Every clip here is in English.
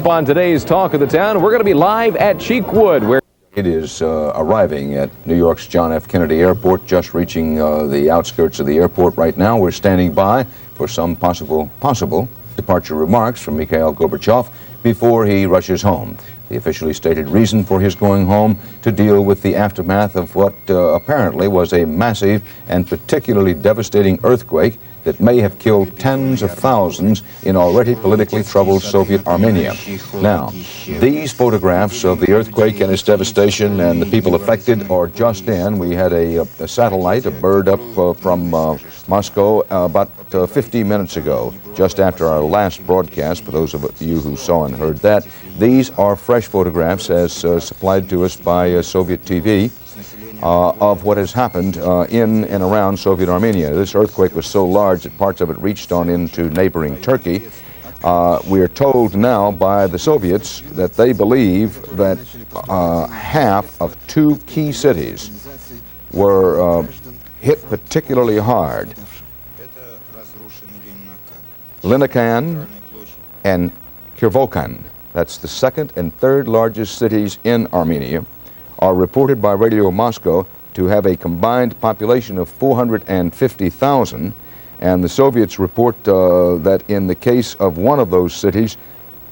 On today's Talk of the Town, we're going to be live at Cheekwood, where it is arriving at New York's John F. Kennedy Airport, just reaching the outskirts of the airport right now. We're standing by for some possible departure remarks from Mikhail Gorbachev before he rushes home. The officially stated reason for his going home: to deal with the aftermath of what apparently was a massive and particularly devastating earthquake that may have killed tens of thousands in already politically troubled Soviet Armenia. Now, these photographs of the earthquake and its devastation and the people affected are just in. We had a satellite, a bird up from Moscow about 15 minutes ago, just after our last broadcast, for those of you who saw and heard that. These are fresh photographs as supplied to us by Soviet TV. Of what has happened in and around Soviet Armenia. This earthquake was so large that parts of it reached on into neighboring Turkey. We are told now by the Soviets that they believe that half of two key cities were hit particularly hard. Linakan and Kirvokan, that's the second and third largest cities in Armenia, are reported by Radio Moscow to have a combined population of 450,000, and the Soviets report that in the case of one of those cities,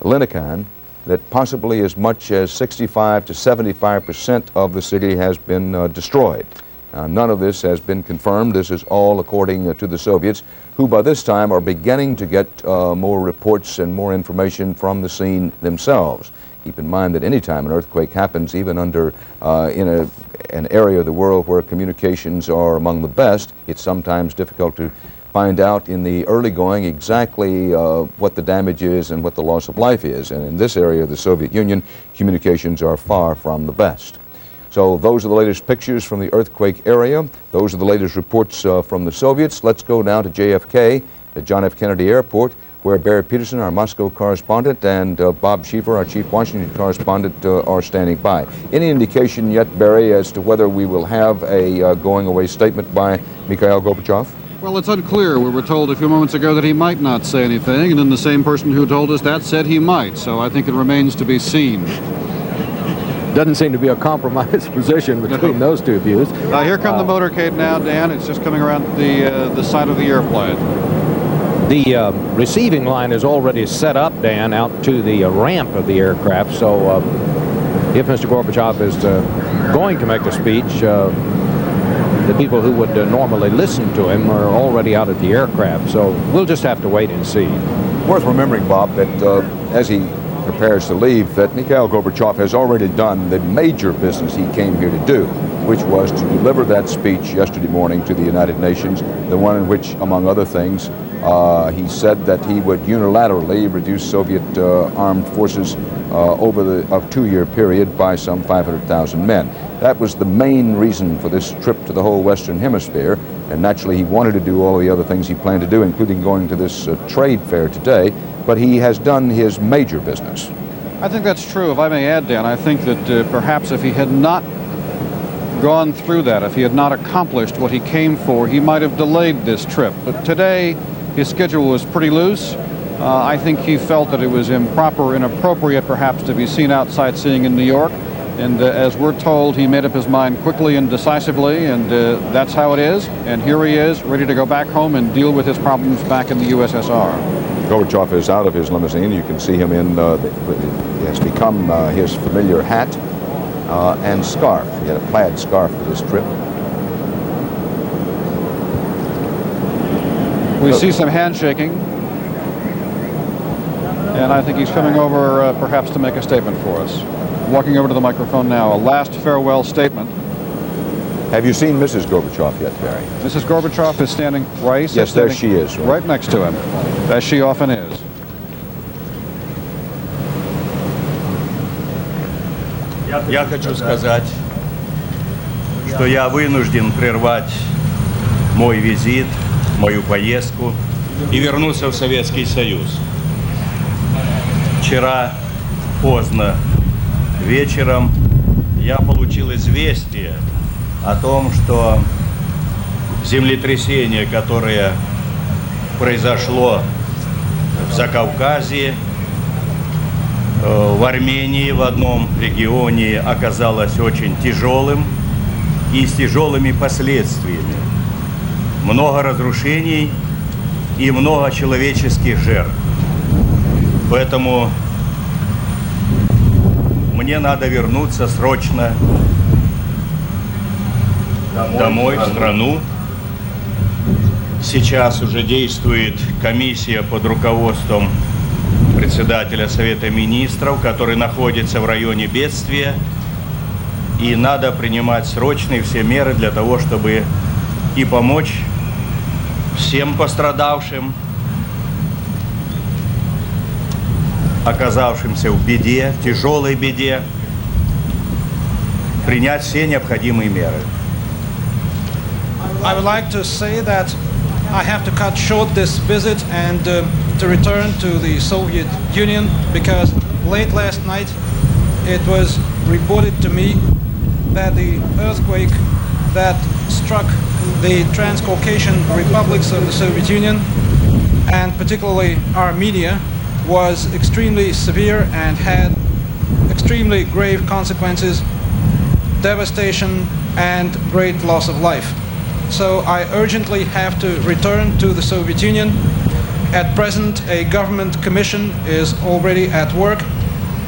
Linakan, that possibly as much as 65 to 75% of the city has been destroyed. None of this has been confirmed. This is all according to the Soviets, who by this time are beginning to get more reports and more information from the scene themselves. Keep in mind that any time an earthquake happens, even under in an area of the world where communications are among the best, it's sometimes difficult to find out in the early going exactly what the damage is and what the loss of life is. And in this area of the Soviet Union, communications are far from the best. So those are the latest pictures from the earthquake area. Those are the latest reports from the Soviets. Let's go now to JFK, at John F. Kennedy Airport, where Barry Peterson, our Moscow correspondent, and Bob Schieffer, our chief Washington correspondent, are standing by. Any indication yet, Barry, as to whether we will have a going-away statement by Mikhail Gorbachev? Well, it's unclear. We were told a few moments ago that he might not say anything, and then the same person who told us that said he might. So I think it remains to be seen. doesn't seem to be a compromised position between those two views. Here come the motorcade now, Dan. It's just coming around the side of the airplane. The receiving line is already set up, Dan, out to the ramp of the aircraft. So if Mr. Gorbachev is going to make a speech, the people who would normally listen to him are already out at the aircraft. So we'll just have to wait and see. Worth remembering, Bob, that as he prepares to leave, that Mikhail Gorbachev has already done the major business he came here to do, which was to deliver that speech yesterday morning to the United Nations, the one in which, among other things, he said that he would unilaterally reduce Soviet armed forces over a 2-year period by some 500,000 men. That was the main reason for this trip to the whole Western Hemisphere, and naturally he wanted to do all the other things he planned to do, including going to this trade fair today, but he has done his major business. I think that's true. If I may add, Dan, I think that perhaps if he had not gone through that, if he had not accomplished what he came for, he might have delayed this trip. But today, his schedule was pretty loose. I think he felt that it was improper, inappropriate perhaps, to be seen out sightseeing in New York. And as we're told, he made up his mind quickly and decisively, and that's how it is. And here he is, ready to go back home and deal with his problems back in the USSR. Gorbachev is out of his limousine. You can see him in, it has become his familiar hat and scarf. He had a plaid scarf for this trip. We see some handshaking, and I think he's coming over perhaps to make a statement for us. Walking over to the microphone now, a last farewell statement. Have you seen Mrs. Gorbachev yet, Barry? Mrs. Gorbachev is standing right. Yes, there she is. Right next to him, as she often is. Я хочу сказать, что я вынужден прервать мой визит, мою поездку и вернуться в Советский Союз. Вчера поздно вечером я получил известие о том, что землетрясение, которое произошло в Закавказье, в Армении в одном регионе оказалось очень тяжелым и с тяжелыми последствиями. Много разрушений и много человеческих жертв. Поэтому мне надо вернуться срочно домой, в страну. Сейчас уже действует комиссия под руководством председателя Совета Министров, который находится в районе бедствия. И надо принимать срочные все меры для того, чтобы и помочь всем пострадавшим, оказавшимся в беде, в тяжелой беде, принять все необходимые меры. I would like to say that I have to cut short this visit and to return to the Soviet Union because late last night it was reported to me that the earthquake that struck the Transcaucasian republics of the Soviet Union and particularly Armenia was extremely severe and had extremely grave consequences, devastation and great loss of life. So I urgently have to return to the Soviet Union. At present, a government commission is already at work,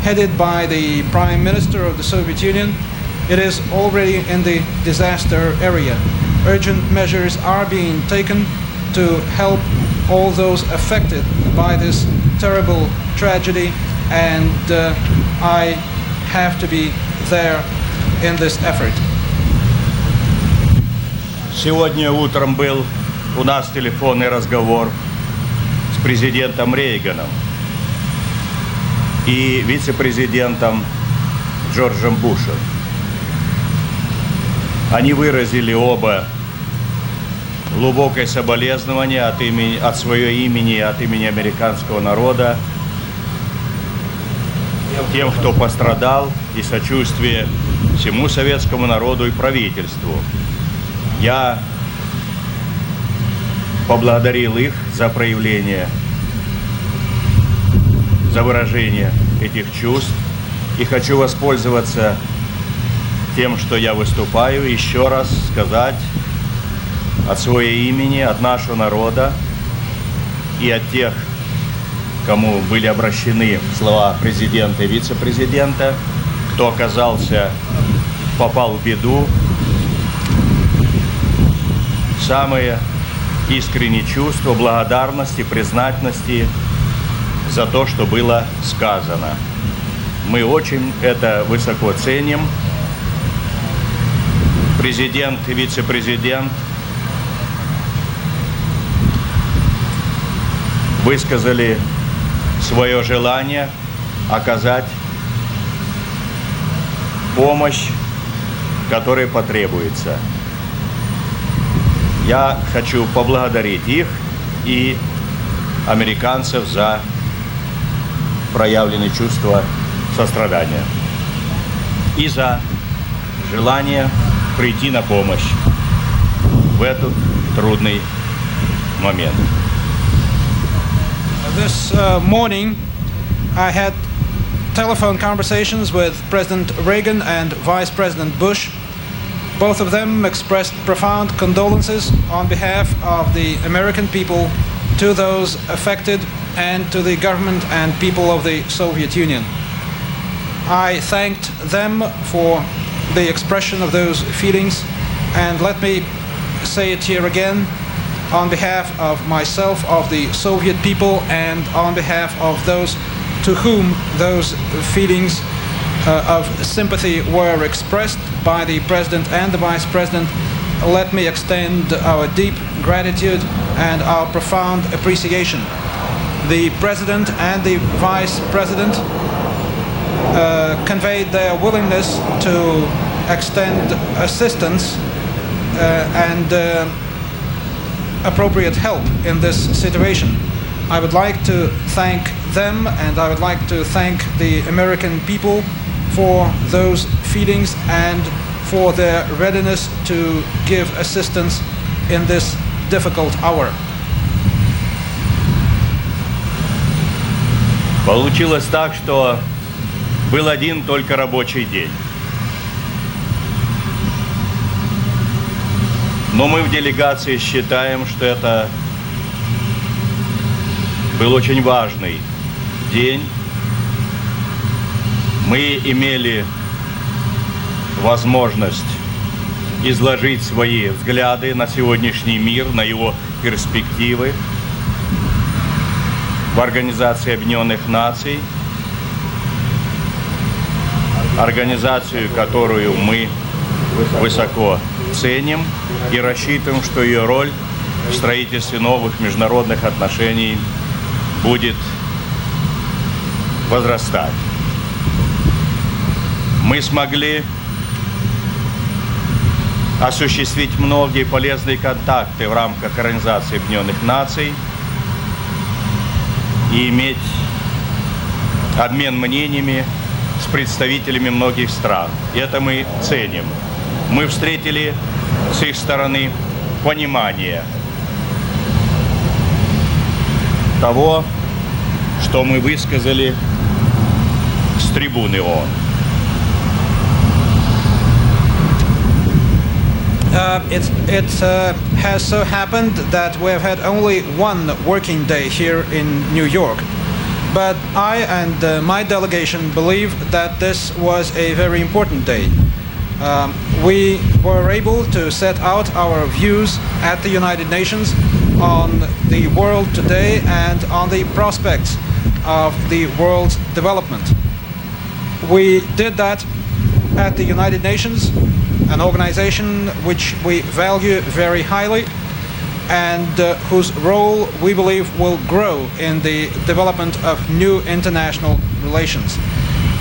headed by the Prime Minister of the Soviet Union. It is already in the disaster area. Urgent measures are being taken to help all those affected by this terrible tragedy, and I have to be there in this effort. Сегодня утром был у нас телефонный разговор с президентом Рейганом и вице-президентом Джорджем Бушем. Они выразили оба глубокое соболезнование от своего имени и от имени американского народа тем, кто пострадал, и сочувствие всему советскому народу и правительству. Я поблагодарил их за проявление, за выражение этих чувств и хочу воспользоваться тем, что я выступаю, еще раз сказать от своего имени, от нашего народа и от тех, кому были обращены слова президента и вице-президента, кто попал в беду, самые искренние чувства благодарности, признательности за то, что было сказано. Мы очень это высоко ценим. Президент и вице-президент высказали свое желание оказать помощь, которая потребуется. Я хочу поблагодарить их и американцев за проявленные чувства сострадания и за желание прийти на помощь в этот трудный момент. This morning I had telephone conversations with President Reagan and Vice President Bush. Both of them expressed profound condolences on behalf of the American people to those affected and to the government and people of the Soviet Union. I thanked them for the expression of those feelings, and let me say it here again, on behalf of myself, of the Soviet people, and on behalf of those to whom those feelings of sympathy were expressed by the President and the Vice President, let me extend our deep gratitude and our profound appreciation. The President and the Vice President conveyed their willingness to extend assistance and appropriate help in this situation. I would like to thank them, and I would like to thank the American people for those feelings and for their readiness to give assistance in this difficult hour. Получилось так, что был один только рабочий день. Но мы в делегации считаем, что это был очень важный день. Мы имели возможность изложить свои взгляды на сегодняшний мир, на его перспективы в Организации Объединенных Наций, организацию, которую мы высоко ценим и рассчитываем, что ее роль в строительстве новых международных отношений будет возрастать. Мы смогли осуществить многие полезные контакты в рамках Организации Объединенных Наций и иметь обмен мнениями с представителями многих стран. И это мы ценим. Мы встретили с их стороны понимание того, что мы высказали с трибуны ООН. It has so happened that we have had only one working day here in New York. But I and my delegation believe that this was a very important day. We were able to set out our views at the United Nations on the world today and on the prospects of the world's development. We did that at the United Nations, an organization which we value very highly and whose role we believe will grow in the development of new international relations.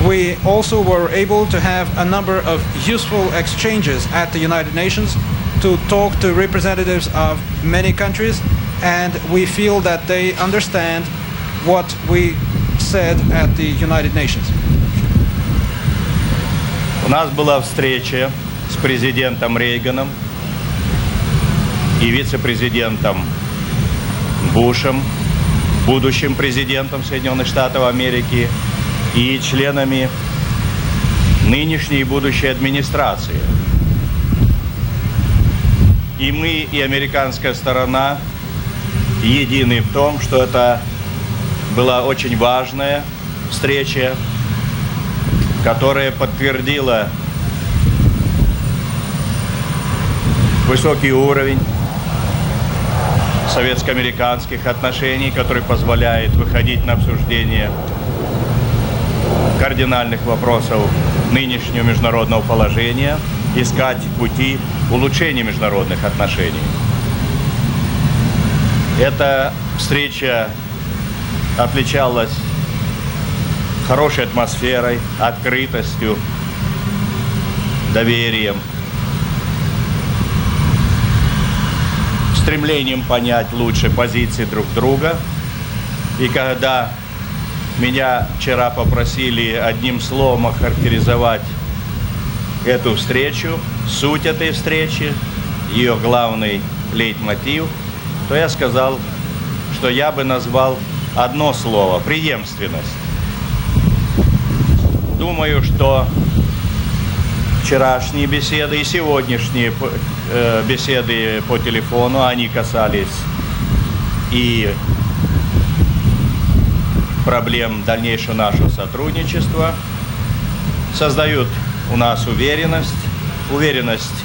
We also were able to have a number of useful exchanges at the United Nations to talk to representatives of many countries, and we feel that they understand what we said at the United Nations. У нас была встреча с президентом Рейганом и вице-президентом Бушем, будущим президентом Соединенных Штатов Америки и членами нынешней и будущей администрации. И мы, и американская сторона едины в том, что это была очень важная встреча, которая подтвердила высокий уровень советско-американских отношений, который позволяет выходить на обсуждение кардинальных вопросов нынешнего международного положения, искать пути улучшения международных отношений. Эта встреча отличалась хорошей атмосферой, открытостью, доверием, стремлением понять лучше позиции друг друга. И когда меня вчера попросили одним словом охарактеризовать эту встречу, суть этой встречи, ее главный лейтмотив, то я сказал, что я бы назвал одно слово – преемственность. Думаю, что вчерашние беседы и сегодняшние беседы по телефону, они касались и проблем дальнейшего нашего сотрудничества, создают у нас уверенность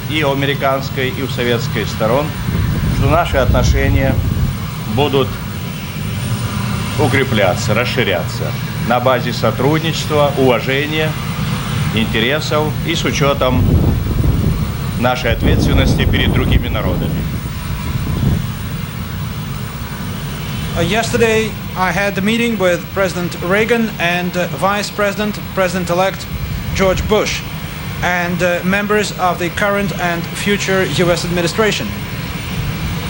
и у американской, и у советской сторон, что наши отношения будут укрепляться, расширяться на базе сотрудничества, уважения, интересов и с учетом нашей ответственности перед другими народами. Yesterday, I had a meeting with President Reagan and Vice President, President-elect George Bush, and members of the current and future U.S. administration.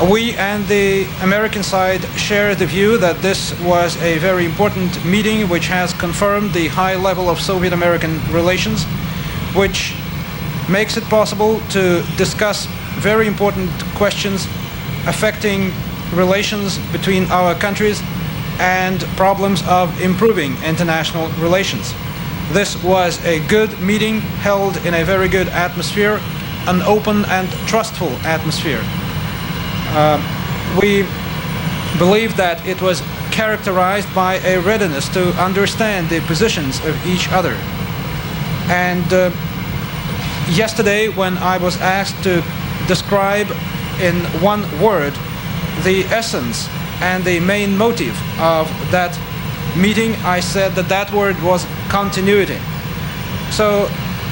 We and the American side share the view that this was a very important meeting which has confirmed the high level of Soviet-American relations, which makes it possible to discuss very important questions affecting relations between our countries and problems of improving international relations. This was a good meeting held in a very good atmosphere, an open and trustful atmosphere. We believe that it was characterized by a readiness to understand the positions of each other. And yesterday, when I was asked to describe in one word the essence and the main motive of that meeting, I said that that word was continuity. So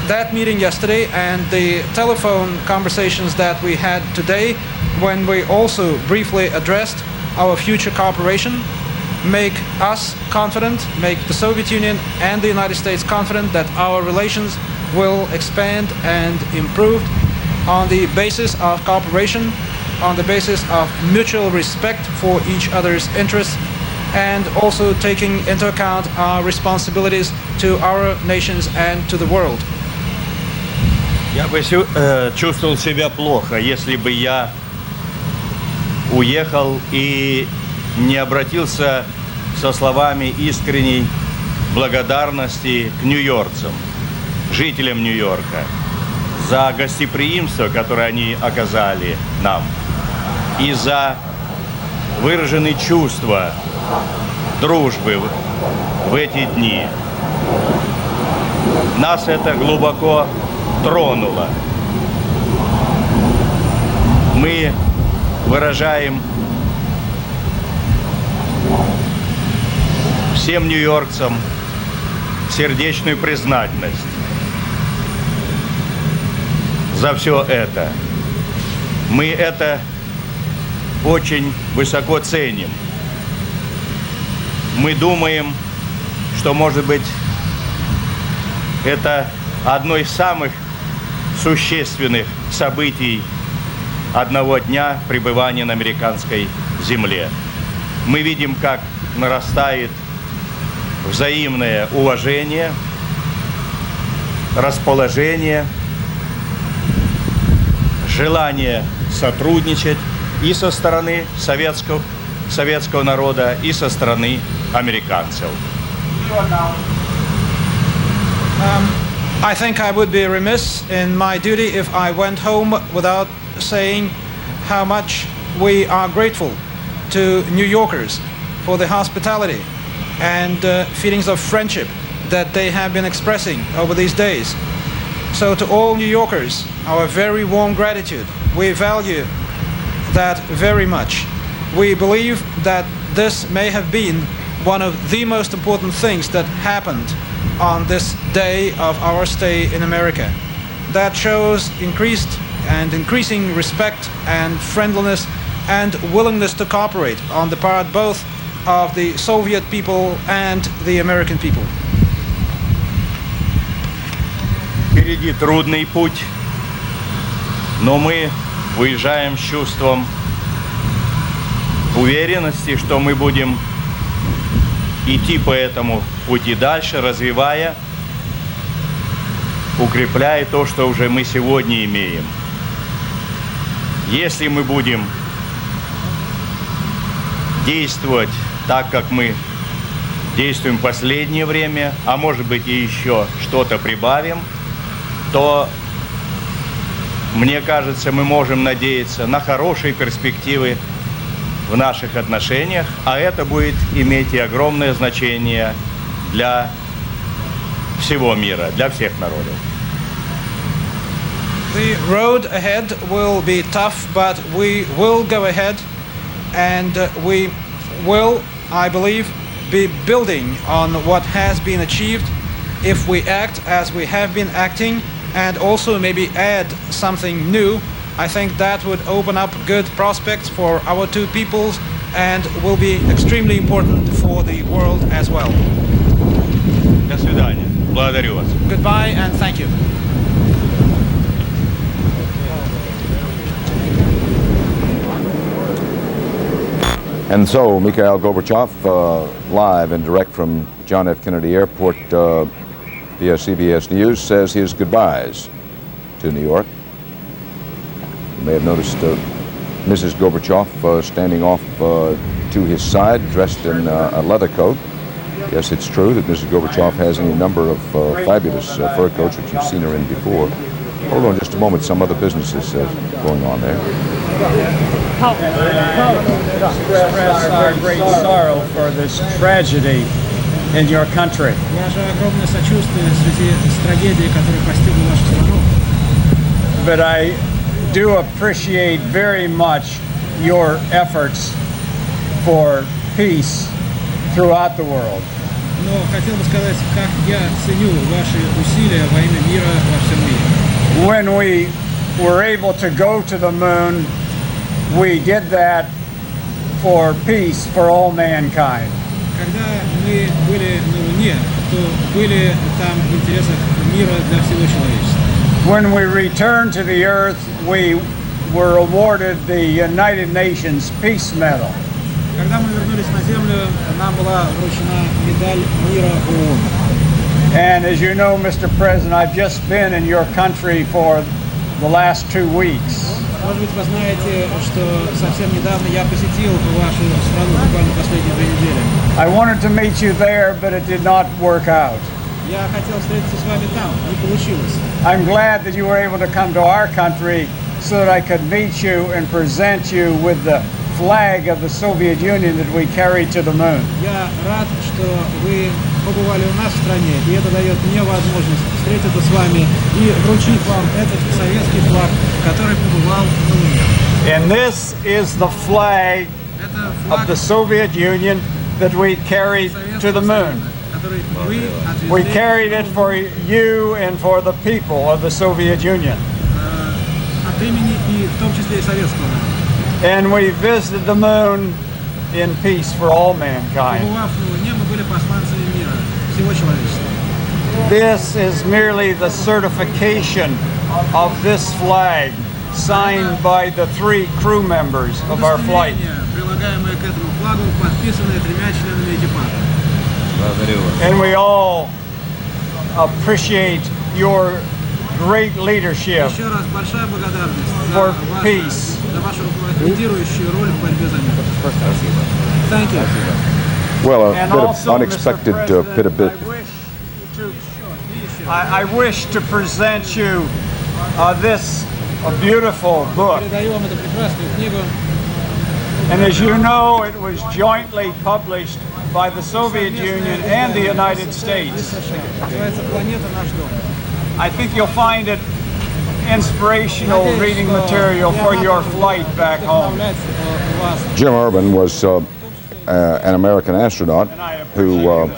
that meeting yesterday and the telephone conversations that we had today, when we also briefly addressed our future cooperation, make us confident, make the Soviet Union and the United States confident that our relations will expand and improve on the basis of cooperation, on the basis of mutual respect for each other's interests, and also taking into account our responsibilities to our nations and to the world. Я бы чувствовал себя плохо, если бы я уехал и не обратился со словами искренней благодарности к нью-йоркцам, жителям Нью-Йорка, за гостеприимство, которое они оказали нам, и за выраженные чувства дружбы в эти дни. Нас это глубоко тронуло. Мы выражаем всем нью-йоркцам сердечную признательность за все это. Мы это очень высоко ценим. Мы думаем, что, может быть, это одно из самых существенных событий одного дня пребывания на американской земле. Мы видим, как нарастает взаимное уважение, расположение, желание сотрудничать и со стороны советского народа, и со стороны американцев. I think I would be remiss in my duty if I went home without saying how much we are grateful to New Yorkers for the hospitality and feelings of friendship that they have been expressing over these days. So to all New Yorkers, our very warm gratitude. We value that very much. We believe that this may have been one of the most important things that happened on this day of our stay in America. That shows increased and increasing respect and friendliness and willingness to cooperate on the part both of the Soviet people and the American people. Впереди трудный путь, но мы уезжаем с чувством уверенности, что мы будем идти по этому пути дальше, развивая, укрепляя то, что уже мы сегодня имеем. Если мы будем действовать так, как мы действуем в последнее время, а может быть и еще что-то прибавим, то, мне кажется, мы можем надеяться на хорошие перспективы в наших отношениях, а это будет иметь и огромное значение для всего мира, для всех народов. The road ahead will be tough, but we will go ahead and we will, I believe, be building on what has been achieved if we act as we have been acting and also maybe add something new. I think that would open up good prospects for our two peoples and will be extremely important for the world as well. До свидания. Благодарю вас. Goodbye and thank you. And so, Mikhail Gorbachev, live and direct from John F. Kennedy Airport via CBS News, says his goodbyes to New York. You may have noticed Mrs. Gorbachev standing off to his side, dressed in a leather coat. Yes, it's true that Mrs. Gorbachev has any number of fabulous fur coats, which you've seen her in before. Hold on just a moment. Some other business is going on there. Express our great sorrow for this tragedy in your country. But I do appreciate very much your efforts for peace throughout the world. Но хотел бы сказать, как я ценю ваши усилия во имя мира во всем мире. When we were able to go to the moon, we did that for peace for all mankind. Когда мы были на Луне, то были там в интересах мира для всего человечества. When we returned to the Earth, we were awarded the United Nations Peace Medal. Когда мы вернулись на Землю, нам была вручена медаль мира ООН. And as you know, Mr. President, I've just been in your country for the last 2 weeks. Может быть, вы знаете, что совсем недавно я посетил вашу страну, буквально последние 2 недели. I wanted to meet you there, but it did not work out. Я хотел встретиться с вами там, не получилось. I'm glad that you were able to come to our country so that I could meet you and present you with the flag of the Soviet Union that we carried to the moon. Я рад, что вы побывали у нас в стране, и это дает мне возможность встретиться с вами и вручить вам этот советский флаг, который побывал на Луне. And this is the flag of the Soviet Union that we carried to the moon. We carried it for you and for the people of the Soviet Union. От имени и в том числе и советского народа. And we visited the moon in peace for all mankind. Побывав на Луне, мы были посланцами мира, всего человечества. This is merely the certification of this flag signed by the 3 crew members of our flight. Прилагаемое к этому флагу, подписанное 3 членами экипажа. And we all appreciate your great leadership Еще раз большая благодарность for peace. за вашу лидирующую роль в борьбе за мир. Thank you. Well, a And bit of also, unexpected Mr. President, bit. I wish to present you this beautiful book. Передаю вам эту прекрасную книгу. And as you know, it was jointly published by the Soviet Union and the United States. Называется «Планета. Наш дом». I think you'll find it inspirational reading material for your flight back home. Jim Irvin was an American astronaut who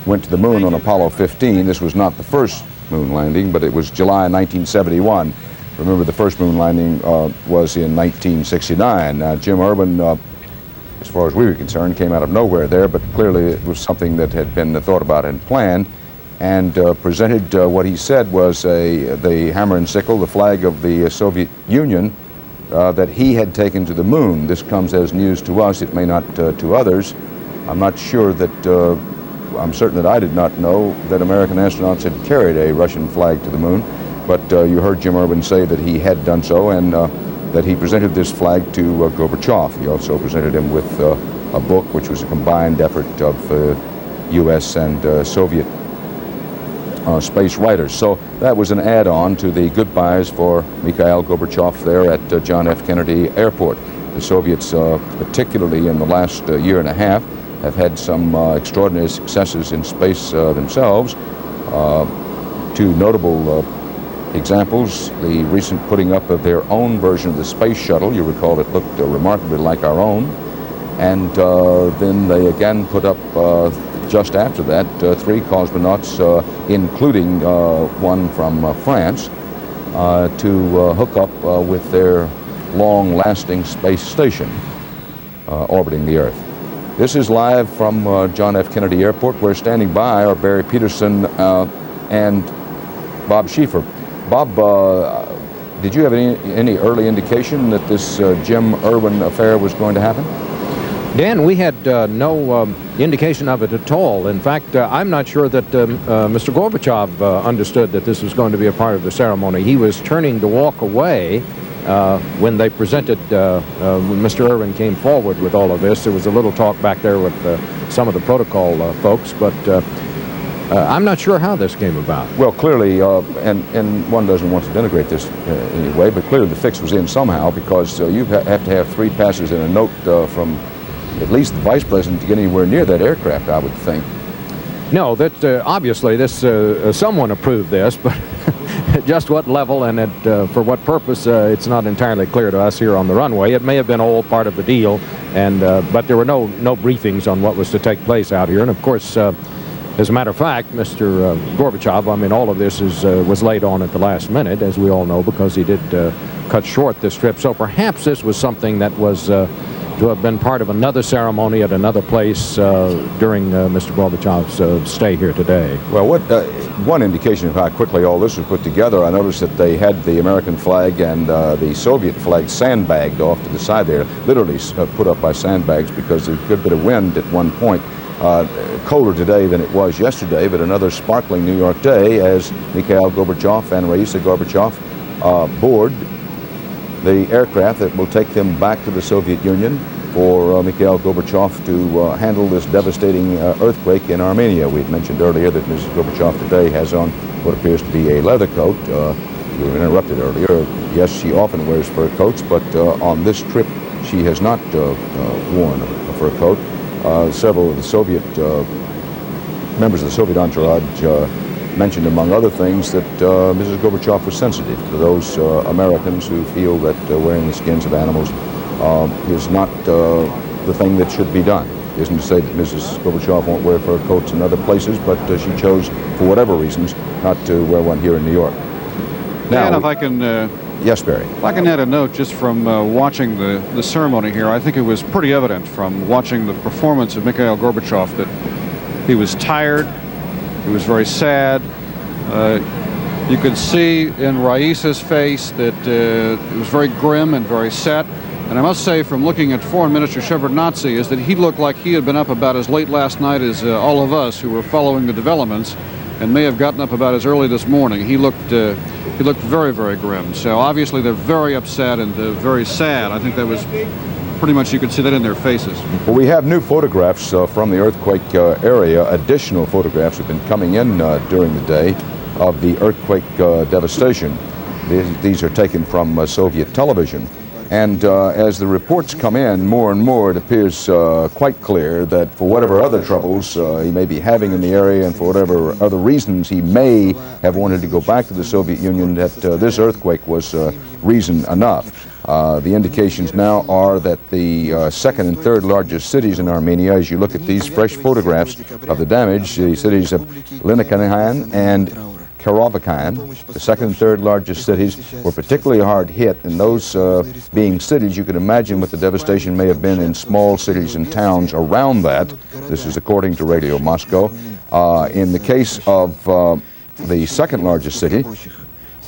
went to the moon on Apollo 15. This was not the first moon landing, but it was July 1971. Remember, the first moon landing was in 1969. Now, Jim Irvin, as far as we were concerned, came out of nowhere there, but clearly it was something that had been thought about and planned, and presented what he said was the hammer and sickle, the flag of the Soviet Union, that he had taken to the moon. This comes as news to us. It may not to others. I'm not sure that, I'm certain that I did not know that American astronauts had carried a Russian flag to the moon, but you heard Jim Irvin say that he had done so, and that he presented this flag to Gorbachev. He also presented him with a book, which was a combined effort of U.S. and Soviet space writers. So that was an add-on to the goodbyes for Mikhail Gorbachev there at John F. Kennedy Airport. The Soviets, particularly in the last year and a half, have had some extraordinary successes in space themselves. 2 notable examples: the recent putting up of their own version of the space shuttle. You recall it looked remarkably like our own. And then they again put up, just after that, 3 cosmonauts, including one from France, to hook up with their long-lasting space station orbiting the Earth. This is live from John F. Kennedy Airport, where standing by are Barry Peterson and Bob Schieffer. Bob, did you have any early indication that this Jim Irvin affair was going to happen? Dan, we had no indication of it at all. In fact, I'm not sure that Mr. Gorbachev understood that this was going to be a part of the ceremony. He was turning to walk away, when they presented, when Mr. Irwin came forward with all of this, there was a little talk back there with some of the protocol folks, but I'm not sure how this came about. Well, clearly, and one doesn't want to denigrate this in any way, but clearly the fix was in somehow, because you have to have 3 passes and a note from at least the vice president to get anywhere near that aircraft, I would think. No, that obviously this someone approved this, but just what level and for what purpose, it's not entirely clear to us here on the runway. It may have been all part of the deal, and but there were no briefings on what was to take place out here. And of course, as a matter of fact, Mr. Gorbachev, I mean, all of this was laid on at the last minute, as we all know, because he did cut short this trip. So perhaps this was something that was to have been part of another ceremony at another place during Mr. Gorbachev's stay here today. Well, one indication of how quickly all this was put together, I noticed that they had the American flag and the Soviet flag sandbagged off to the side there, literally put up by sandbags, because there's a good bit of wind at one point. Colder today than it was yesterday, but another sparkling New York day as Mikhail Gorbachev and Raisa Gorbachev board the aircraft that will take them back to the Soviet Union for Mikhail Gorbachev to handle this devastating earthquake in Armenia. We had mentioned earlier that Mrs. Gorbachev today has on what appears to be a leather coat. We were interrupted earlier. Yes, she often wears fur coats, but on this trip she has not worn a fur coat. Several of the Soviet members of the Soviet entourage mentioned, among other things, that Mrs. Gorbachev was sensitive to those Americans who feel that wearing the skins of animals is not the thing that should be done. It isn't to say that Mrs. Gorbachev won't wear fur coats in other places, but she chose, for whatever reasons, not to wear one here in New York. Now, and if I can... yes, Barry. If I can add a note just from watching the ceremony here, I think it was pretty evident from watching the performance of Mikhail Gorbachev that he was tired, he was very sad. You could see in Raisa's face that it was very grim and very set. And I must say, from looking at Foreign Minister Shevardnadze, is that he looked like he had been up about as late last night as all of us who were following the developments, and may have gotten up about as early this morning. He looked very, very grim. So obviously they're very upset and very sad. I think that was pretty much, you could see that in their faces. Well, we have new photographs from the earthquake area. Additional photographs have been coming in during the day of the earthquake devastation. These are taken from Soviet television. And as the reports come in more and more, it appears quite clear that for whatever other troubles he may be having in the area, and for whatever other reasons he may have wanted to go back to the Soviet Union, that this earthquake was reason enough. The indications now are that the second and third largest cities in Armenia, as you look at these fresh photographs of the damage, the cities of Lenikayan and Kirovakan, the second and third largest cities, were particularly hard hit, and those being cities, you can imagine what the devastation may have been in small cities and towns around that. This is according to Radio Moscow. In the case of the second largest city,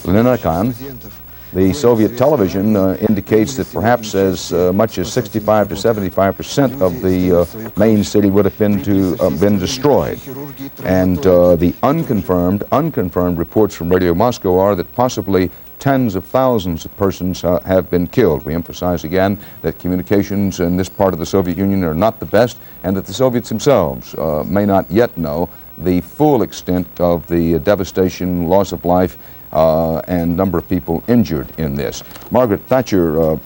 Leninakan, the Soviet television indicates that perhaps as much as 65 to 75% of the main city would have been destroyed. And the unconfirmed reports from Radio Moscow are that possibly tens of thousands of persons have been killed. We emphasize again that communications in this part of the Soviet Union are not the best, and that the Soviets themselves may not yet know the full extent of the devastation, loss of life, and number of people injured in this. Margaret Thatcher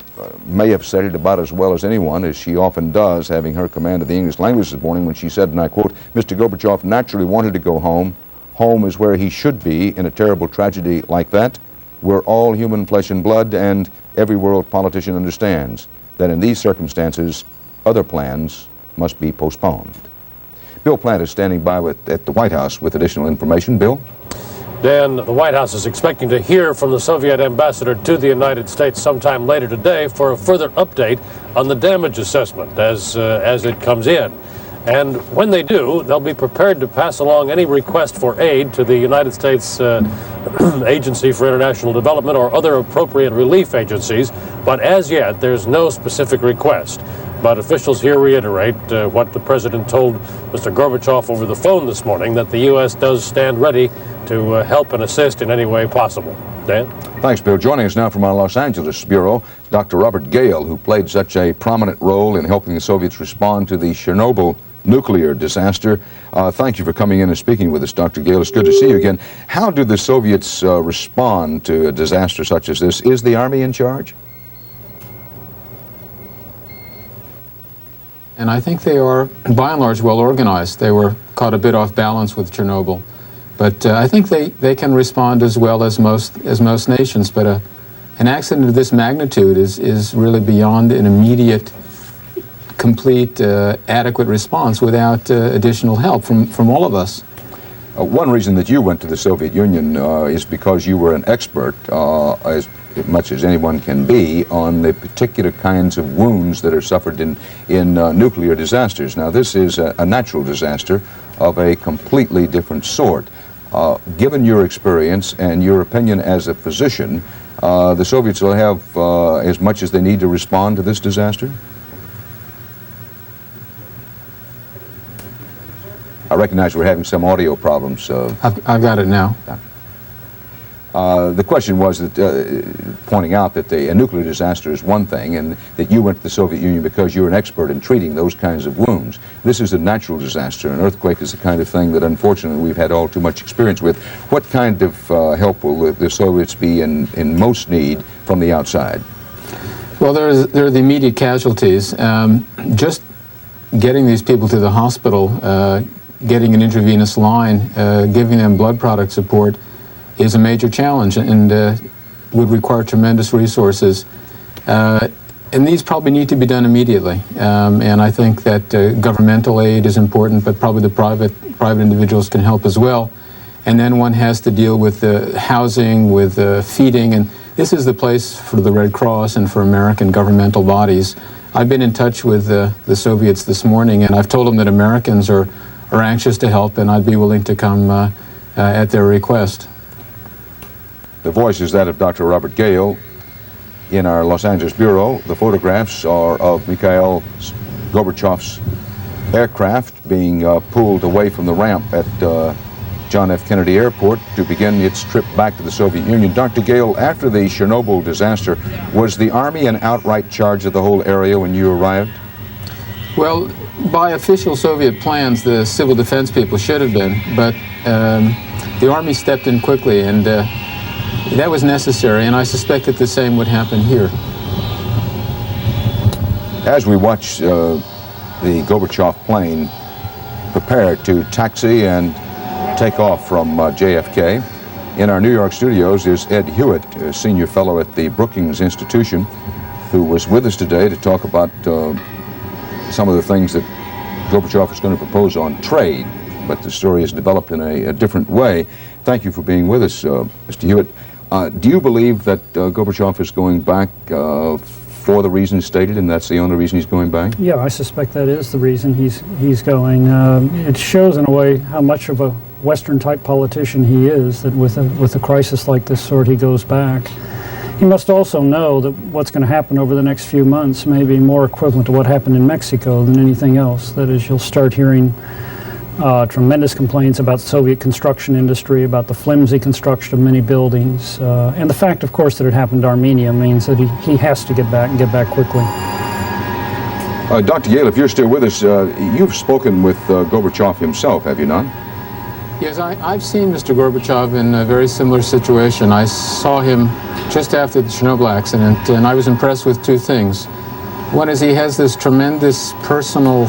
may have said it about as well as anyone, as she often does, having her command of the English language this morning, when she said, and I quote, "Mr. Gorbachev naturally wanted to go home. Home is where he should be in a terrible tragedy like that. We're all human flesh and blood, and every world politician understands that in these circumstances, other plans must be postponed." Bill Plant is standing by at the White House with additional information. Bill? Dan, the White House is expecting to hear from the Soviet ambassador to the United States sometime later today for a further update on the damage assessment as it comes in. And when they do, they'll be prepared to pass along any request for aid to the United States Agency for International Development or other appropriate relief agencies. But as yet, there's no specific request. But officials here reiterate what the president told Mr. Gorbachev over the phone this morning, that the U.S. does stand ready to help and assist in any way possible. Dan? Thanks, Bill. Joining us now from our Los Angeles bureau, Dr. Robert Gale, who played such a prominent role in helping the Soviets respond to the Chernobyl nuclear disaster. Thank you for coming in and speaking with us, Dr. Gale. It's good to see you again. How do the Soviets respond to a disaster such as this? Is the Army in charge? And I think they are, by and large, well organized. They were caught a bit off balance with Chernobyl. But I think they can respond as well as most nations. But an accident of this magnitude is really beyond an immediate, complete, adequate response without additional help from all of us. One reason that you went to the Soviet Union is because you were an expert, as much as anyone can be, on the particular kinds of wounds that are suffered in nuclear disasters. Now, this is a natural disaster of a completely different sort. Given your experience and your opinion as a physician, the Soviets will have as much as they need to respond to this disaster? I recognize we're having some audio problems. I've got it now. The question was that, pointing out that a nuclear disaster is one thing, and that you went to the Soviet Union because you're an expert in treating those kinds of wounds. This is a natural disaster. An earthquake is the kind of thing that, unfortunately, we've had all too much experience with. What kind of help will the Soviets be in most need from the outside? Well, there are the immediate casualties. Just getting these people to the hospital, getting an intravenous line, giving them blood product support is a major challenge and would require tremendous resources. And these probably need to be done immediately. And I think that governmental aid is important, but probably the private individuals can help as well. And then one has to deal with housing, with feeding, and this is the place for the Red Cross and for American governmental bodies. I've been in touch with the Soviets this morning, and I've told them that Americans are anxious to help, and I'd be willing to come at their request. The voice is that of Dr. Robert Gale. In our Los Angeles bureau, the photographs are of Mikhail Gorbachev's aircraft being pulled away from the ramp at John F. Kennedy Airport to begin its trip back to the Soviet Union. Dr. Gale, after the Chernobyl disaster, was the Army in outright charge of the whole area when you arrived? Well, by official Soviet plans, the civil defense people should have been, but the Army stepped in quickly, and that was necessary, and I suspect that the same would happen here. As we watch the Gorbachev plane prepare to taxi and take off from JFK, in our New York studios is Ed Hewitt, a senior fellow at the Brookings Institution, who was with us today to talk about some of the things that Gorbachev is going to propose on trade, but the story is developed in a different way. Thank you for being with us, Mr. Hewitt. Do you believe that Gorbachev is going back for the reasons stated, and that's the only reason he's going back? Yeah, I suspect that is the reason he's going. It shows in a way how much of a Western-type politician he is, that with a crisis like this sort, he goes back. He must also know that what's going to happen over the next few months may be more equivalent to what happened in Mexico than anything else. That is, you'll start hearing tremendous complaints about the Soviet construction industry, about the flimsy construction of many buildings, and the fact, of course, that it happened to Armenia means that he has to get back and get back quickly. Dr. Gale, if you're still with us, you've spoken with Gorbachev himself, have you not? Yes, I've seen Mr. Gorbachev in a very similar situation. I saw him just after the Chernobyl accident, and I was impressed with two things. One is he has this tremendous personal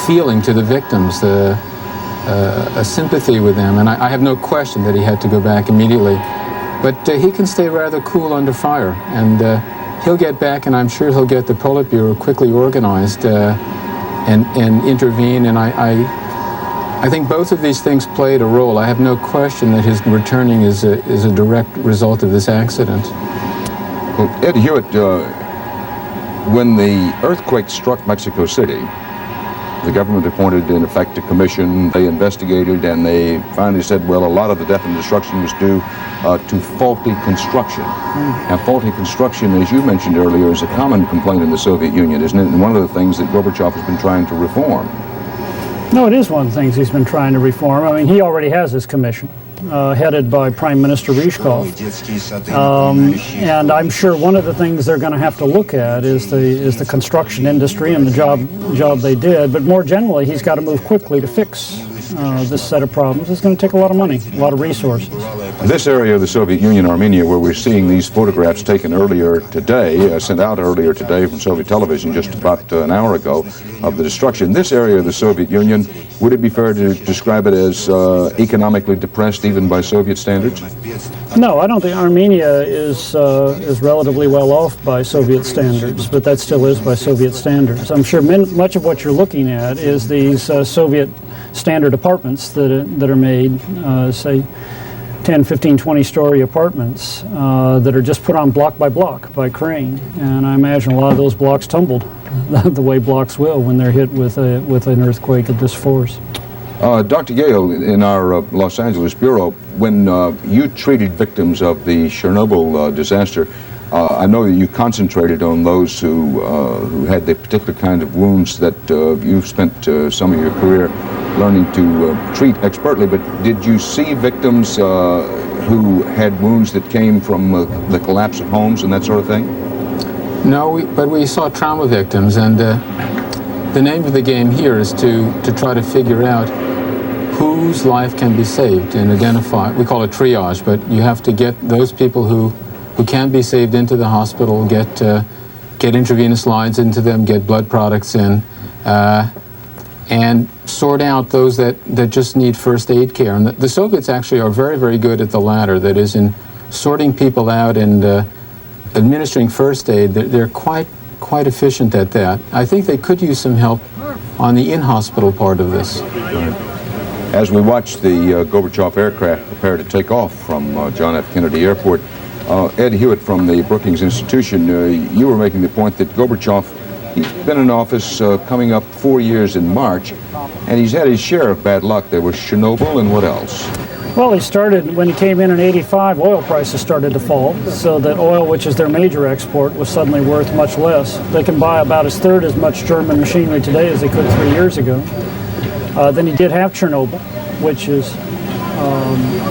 feeling to the victims, a sympathy with them, and I have no question that he had to go back immediately. But he can stay rather cool under fire, and he'll get back, and I'm sure he'll get the Politburo quickly organized and intervene, and I think both of these things played a role. I have no question that his returning is a direct result of this accident. Well, Ed Hewitt, when the earthquake struck Mexico City, the government appointed, in effect, a commission. They investigated, and they finally said, well, a lot of the death and destruction was due to faulty construction. Now, faulty construction, as you mentioned earlier, is a common complaint in the Soviet Union, isn't it? And one of the things that Gorbachev has been trying to reform. No, it is one of the things he's been trying to reform. I mean, he already has his commission. headed by Prime Minister Ryzhkov. And I'm sure one of the things they're going to have to look at is the construction industry and the job they did. But more generally, he's got to move quickly to fix this set of problems. It's going to take a lot of money, a lot of resources. This area of the Soviet Union, Armenia, where we're seeing these photographs taken earlier today, sent out earlier today from Soviet television just about an hour ago, of the destruction. This area of the Soviet Union, would it be fair to describe it as economically depressed even by Soviet standards? No, I don't think Armenia is relatively well off by Soviet standards, but that still is by Soviet standards. I'm sure much of what you're looking at is these Soviet standard apartments that are made, say 10, 15, 20-story apartments that are just put on block by crane. And I imagine a lot of those blocks tumbled the way blocks will when they're hit with an earthquake of this force. Dr. Yale, in our Los Angeles Bureau, when you treated victims of the Chernobyl disaster, I know that you concentrated on those who had the particular kind of wounds that you've spent some of your career learning to treat expertly, but did you see victims who had wounds that came from the collapse of homes and that sort of thing? No, but we saw trauma victims, and the name of the game here is to try to figure out whose life can be saved and identify. We call it triage, but you have to get those people who can be saved into the hospital, get intravenous lines into them, get blood products in, and sort out those that just need first aid care. And the Soviets actually are very, very good at the latter, that is, in sorting people out and administering first aid. They're quite efficient at that. I think they could use some help on the in-hospital part of this. As we watch the Gorbachev aircraft prepare to take off from John F. Kennedy Airport, Ed Hewitt from the Brookings Institution, you were making the point that Gorbachev, he's been in office coming up 4 years in March, and he's had his share of bad luck. There was Chernobyl, and what else? Well, he started, when he came in 85, oil prices started to fall, so that oil, which is their major export, was suddenly worth much less. They can buy about a third as much German machinery today as they could 3 years ago. Then he did have Chernobyl, which is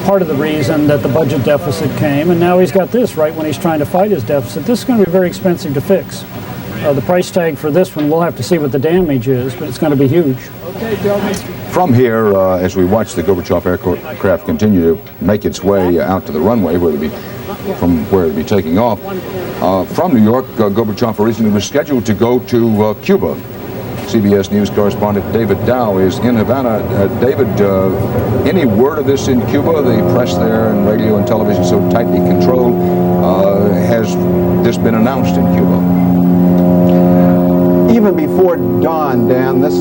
part of the reason that the budget deficit came, and now he's got this right when he's trying to fight his deficit. This is going to be very expensive to fix. The price tag for this one, we'll have to see what the damage is, but it's going to be huge. From here, as we watch the Gorbachev aircraft continue to make its way out to the runway, from where it'll be taking off, from New York, Gorbachev originally was scheduled to go to Cuba. CBS News correspondent David Dow is in Havana. David, any word of this in Cuba? The press there and radio and television so tightly controlled. Has this been announced in Cuba? Even before dawn, Dan, this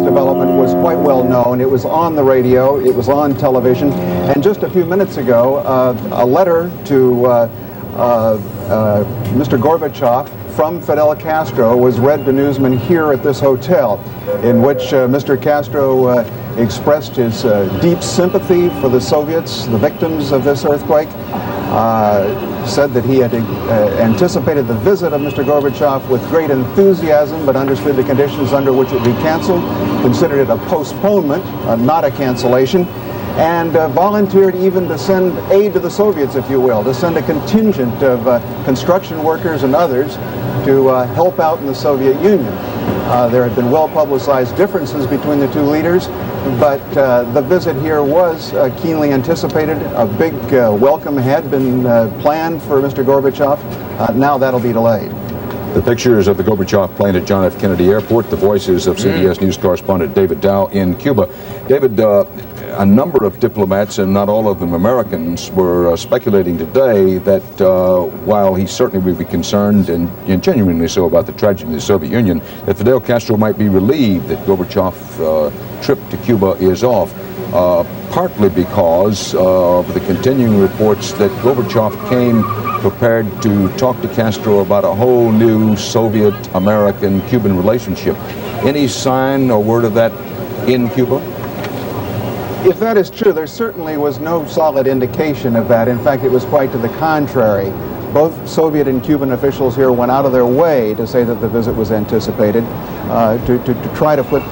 development was quite well known. It was on the radio, it was on television, and just a few minutes ago, a letter to Mr. Gorbachev from Fidel Castro was read to newsmen here at this hotel, in which Mr. Castro expressed his deep sympathy for the Soviets, the victims of this earthquake, said that he had anticipated the visit of Mr. Gorbachev with great enthusiasm, but understood the conditions under which it would be canceled, considered it a postponement, not a cancellation, and volunteered even to send aid to the Soviets, if you will, to send a contingent of construction workers and others to help out in the Soviet Union. There had been well-publicized differences between the two leaders, but the visit here was keenly anticipated. A big welcome had been planned for Mr. Gorbachev. Now that'll be delayed. The pictures of the Gorbachev plane at John F. Kennedy Airport, the voices of CBS News correspondent David Dow in Cuba. David, a number of diplomats, and not all of them Americans, were speculating today that while he certainly would be concerned, and genuinely so, about the tragedy of the Soviet Union, that Fidel Castro might be relieved that Gorbachev's trip to Cuba is off, partly because of the continuing reports that Gorbachev came prepared to talk to Castro about a whole new Soviet-American-Cuban relationship. Any sign or word of that in Cuba? If that is true, there certainly was no solid indication of that. In fact, it was quite to the contrary. Both Soviet and Cuban officials here went out of their way to say that the visit was anticipated, to try to put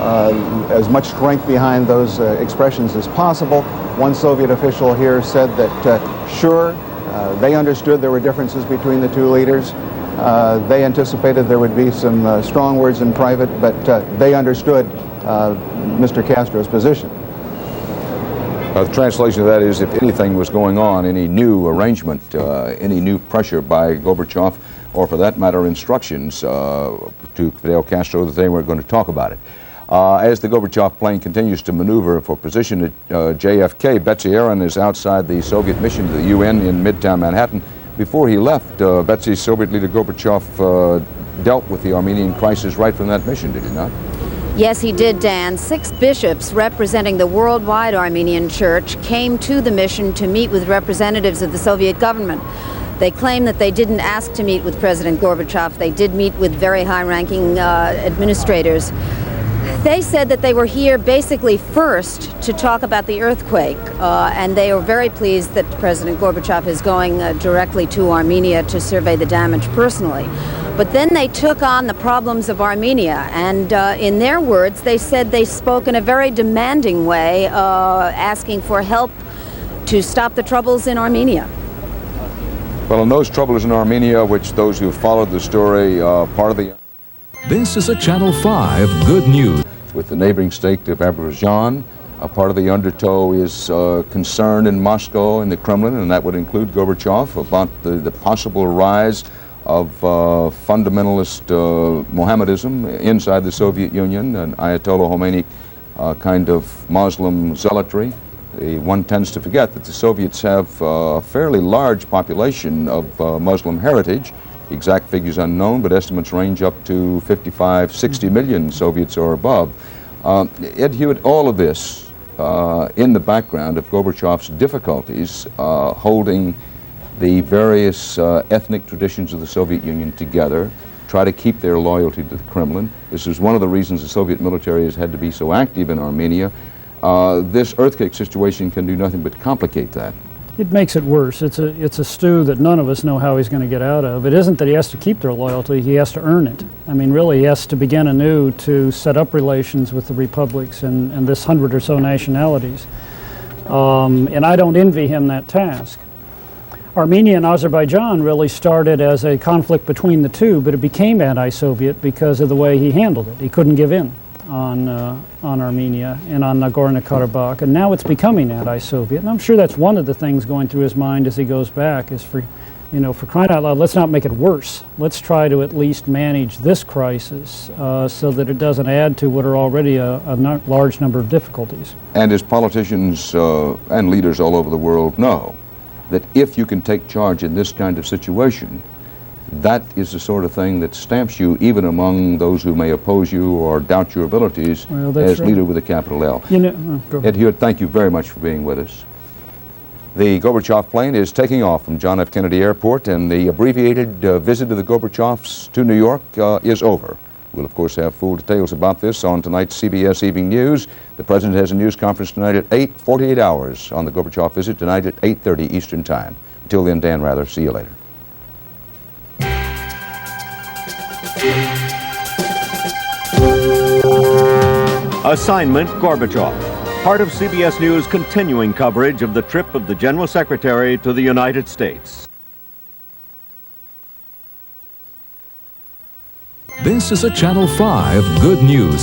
as much strength behind those expressions as possible. One Soviet official here said that, sure, they understood there were differences between the two leaders. They anticipated there would be some strong words in private, but they understood Mr. Castro's position. The translation of that is, if anything was going on, any new arrangement, any new pressure by Gorbachev, or for that matter, instructions to Fidel Castro, that they weren't going to talk about it. As the Gorbachev plane continues to maneuver for position at JFK, Betsy Aaron is outside the Soviet mission to the UN in Midtown Manhattan. Before he left, Betsy, Soviet leader Gorbachev dealt with the Armenian crisis right from that mission, did he not? Yes, he did, Dan. 6 bishops representing the worldwide Armenian Church came to the mission to meet with representatives of the Soviet government. They claim that they didn't ask to meet with President Gorbachev. They did meet with very high-ranking administrators. They said that they were here basically first to talk about the earthquake, and they are very pleased that President Gorbachev is going directly to Armenia to survey the damage personally. But then they took on the problems of Armenia, and in their words, they said they spoke in a very demanding way, asking for help to stop the troubles in Armenia. Well, and those troubles in Armenia, which those who followed the story, part of the... This is a Channel 5 Good News. With the neighboring state of Azerbaijan, a part of the undertow is concern in Moscow and the Kremlin, and that would include Gorbachev, about the possible rise of fundamentalist Mohammedism inside the Soviet Union, and Ayatollah Khomeini kind of Muslim zealotry. One tends to forget that the Soviets have a fairly large population of Muslim heritage. Exact figures unknown, but estimates range up to 55, 60 million Soviets or above. Ed Hewitt, all of this in the background of Gorbachev's difficulties holding the various ethnic traditions of the Soviet Union together, try to keep their loyalty to the Kremlin. This is one of the reasons the Soviet military has had to be so active in Armenia. This earthquake situation can do nothing but complicate that. It makes it worse. It's a stew that none of us know how he's going to get out of. It isn't that he has to keep their loyalty, he has to earn it. I mean, really, he has to begin anew to set up relations with the republics and this 100 or so nationalities. And I don't envy him that task. Armenia and Azerbaijan really started as a conflict between the two, but it became anti-Soviet because of the way he handled it. He couldn't give in on Armenia and on Nagorno-Karabakh, and now it's becoming anti-Soviet. And I'm sure that's one of the things going through his mind as he goes back is for crying out loud, let's not make it worse. Let's try to at least manage this crisis so that it doesn't add to what are already a large number of difficulties. And as politicians and leaders all over the world know, that if you can take charge in this kind of situation, that is the sort of thing that stamps you even among those who may oppose you or doubt your abilities as leader with a capital L. Ed Hewitt, thank you very much for being with us. The Gorbachev plane is taking off from John F. Kennedy Airport, and the abbreviated visit of the Gorbachevs to New York is over. We'll, of course, have full details about this on tonight's CBS Evening News. The President has a news conference tonight at 8, 48 hours on the Gorbachev visit tonight at 8:30 Eastern Time. Until then, Dan Rather, see you later. Assignment Gorbachev, part of CBS News' continuing coverage of the trip of the General Secretary to the United States. This is a Channel 5 Good News.